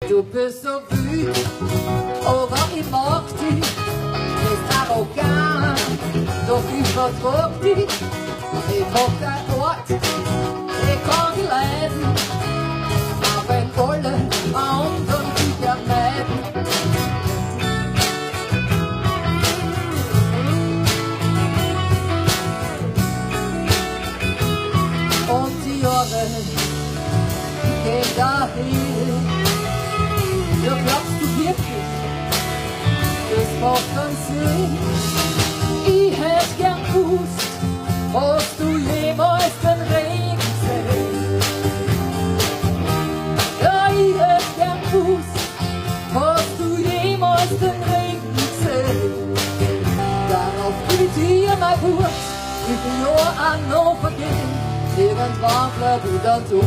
Du bist so wütend, aber ich mag dich. Bist arrogant, doch ich vertrag dich. Ich hab dein Ort, ich kann dich leiden. Auch wenn alle anderen dich ermeiden. Und die Jahre gehen dahin. Ja, glaubst du wirklich, das macht keinen Sinn? Ich hätt gern gewusst, hast du jemals den Regen gesehen? Ja, ich hätt gern gewusst, hast du jemals den Regen gesehen? Darauf gibt dir mein Wurz, wie viel Jahr auch noch vergehen, irgendwann bleib ich dann tot.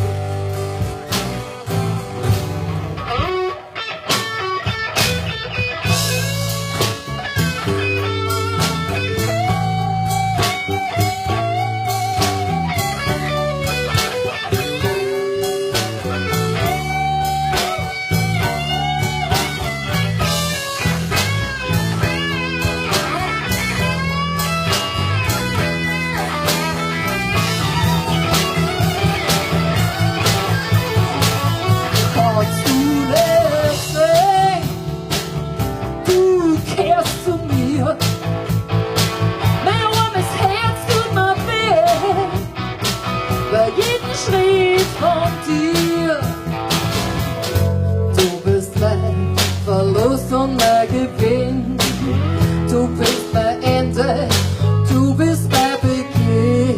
Verlust und mein Gewinn. Du bist mein Ende, du bist mein Beginn.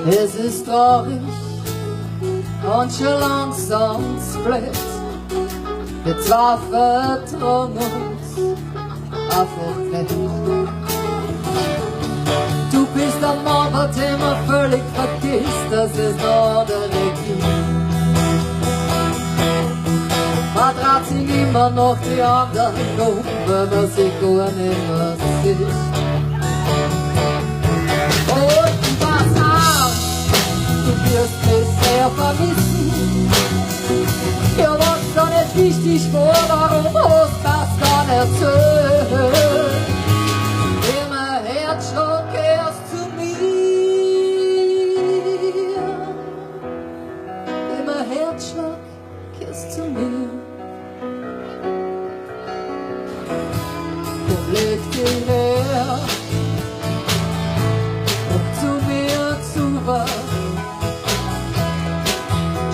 Es ist traurig und schon langsam split. Wir zwei vertrauen uns einfach nicht. Du bist ein Mann, der man völlig vergisst, dass es noch andere gibt. Man dreht sich immer noch die anderen um, wenn man sich gar nicht mehr sieht. Und pass auf, du wirst mich sehr vermissen. Ja, was da nicht wichtig war, warum hast du das gar nicht erzählt? Immer Herzschlag gehörst zu mir. Immer Herzschlag gehörst zu mir. Und leg dich her und zu mir zu was.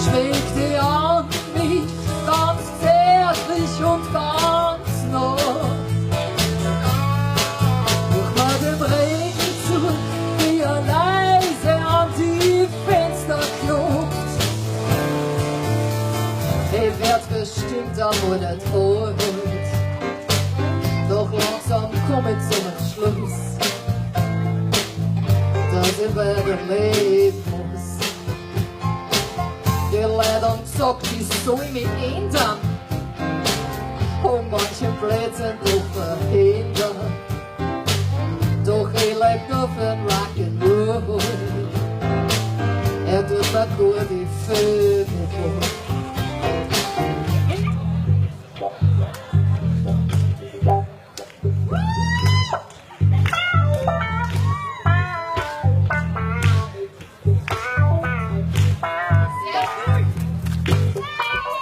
Schwing dich an mich ganz zärtlich und ganz nah. Durch mal dem Regen zu, wie er leise an die Fenster klopft. Ich werd bestimmt einmal nicht alt, doch langsam komm ich zum Entschluss, dass ich weiter leben muss. Die Leitung sagt, ich soll mich ändern und manche Blödsinn doch verhindern. Doch ich leb nur für den Rock'n'Roll. Er tut mir gut die Filme vor.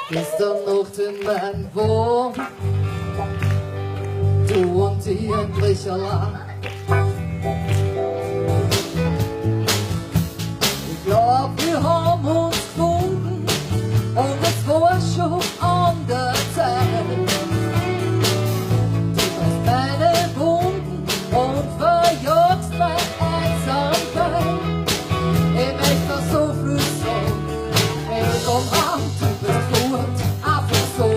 Gestern Nacht in meinem Wohn, du und ich endlich allein. Ich glaub, wir haben uns gefunden und es war schon an der Zeit. Du hast meine Wunden und verjagst meine Einsamkeit. Ich möchte dir so viel sagen, ich umarm, du bist gut, einfach so.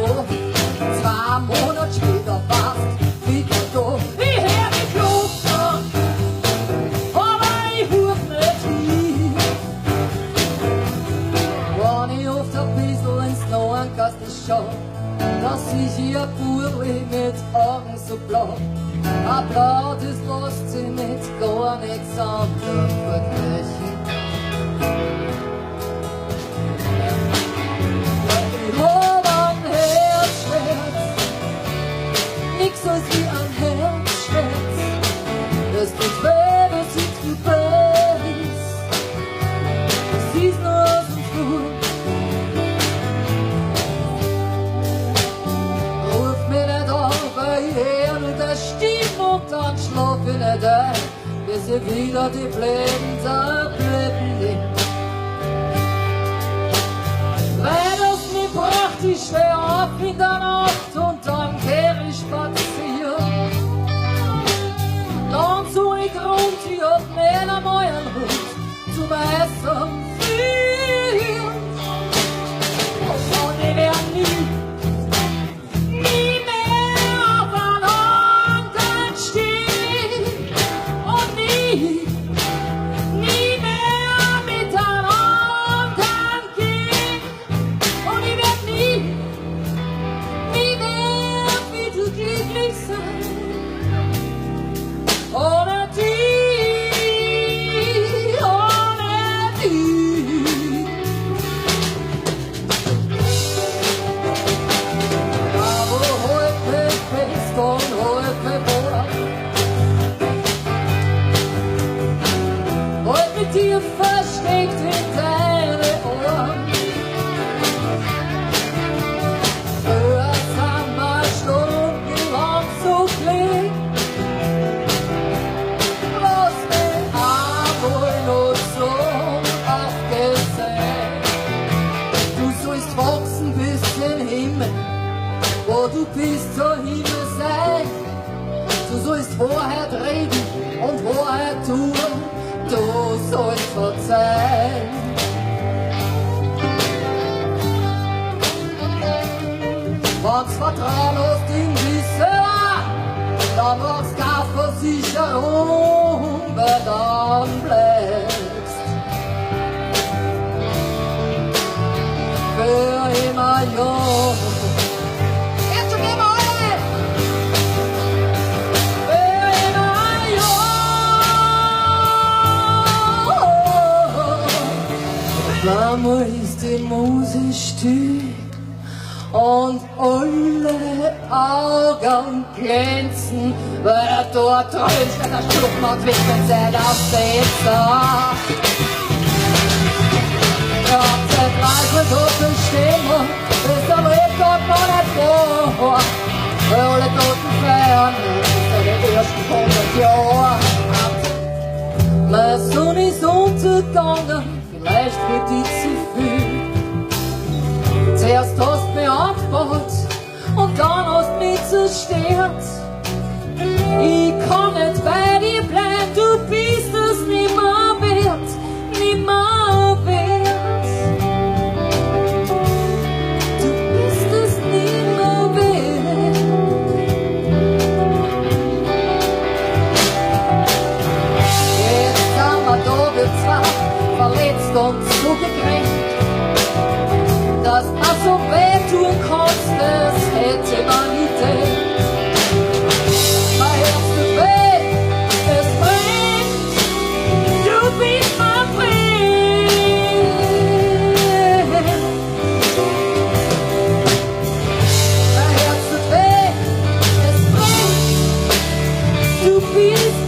2 Monate später warst wieder da. Ich hör dich klopfen, aber ich hör nicht hin. Wenn ich oft ein bisschen ins Neuenkasten schau, dass ich hier Burli mit Augen so blau. Ein Blau, das lässt sich mit gar nichts anderem vergleichen. Ich hab ein Herzschmerz, nix als wie ein Herzschmerz. Das tut weh, das ist vorbei ist. Das ist nur aus dem Flur. Ruf mich nicht an, weil ich her mit der Stimme und dann schlaf ich nicht ein, bis ich wieder die blöden Tabletten nehm. Weil das mich bracht, ich steh auf in der Nacht und dann kehr ich spazieren. Dann so ich rund, ich hab nicht einmal einen Hund zum Essen führen. Und ich werd nie mehr aufeinander stehen und nie mehr miteinander gehen. Und ich werd nie mehr wieder glücklich sein. Ohne dich, ohne dich. Aber halt mich fest und halt mich vor. Halt mit dir versteckt in deine Ohren. Früher sind wir stundenlang so glücklich. Lass mich einmal nur so aufgesehen. Du sollst wachsen bis zum Himmel, wo du bist, soll Himmel sein. Du sollst Wahrheit reden und Wahrheit tun, du sollst verzeihen. Wenn's Vertrauen hast in dich selber, dann machst du keine Versicherung, weil dann bleibst für immer jung. Jetzt schon immer alle! Für immer jung. Manchmal ist die Musik still und alle Augen glänzen, weil er dort drüben steht, der Stufen weg, wenn sie auf Sitzer. Ja, seit 30 Toten stehen, bis der Weltgott noch nicht vor. Weil alle Toten feiern, bis den ersten 100 Jahren. Meine Sonne ist untergegangen, vielleicht wird die zu viel. Zuerst hast du mich aufgebaut und dann hast du mich zerstört. Ich kann nicht bei dir bleiben, du bist es nimmer wert, nimmer wert. Du bist es nimmer wert. Jetzt sind wir da, wir zwei, verletzt und zugekränkt. Dass das so weh tun kannst, das hätte man nie gedacht. Mein Herz tut weh, es brennt, du bist mein Freund. Mein Herz tut weh, es brennt, du bist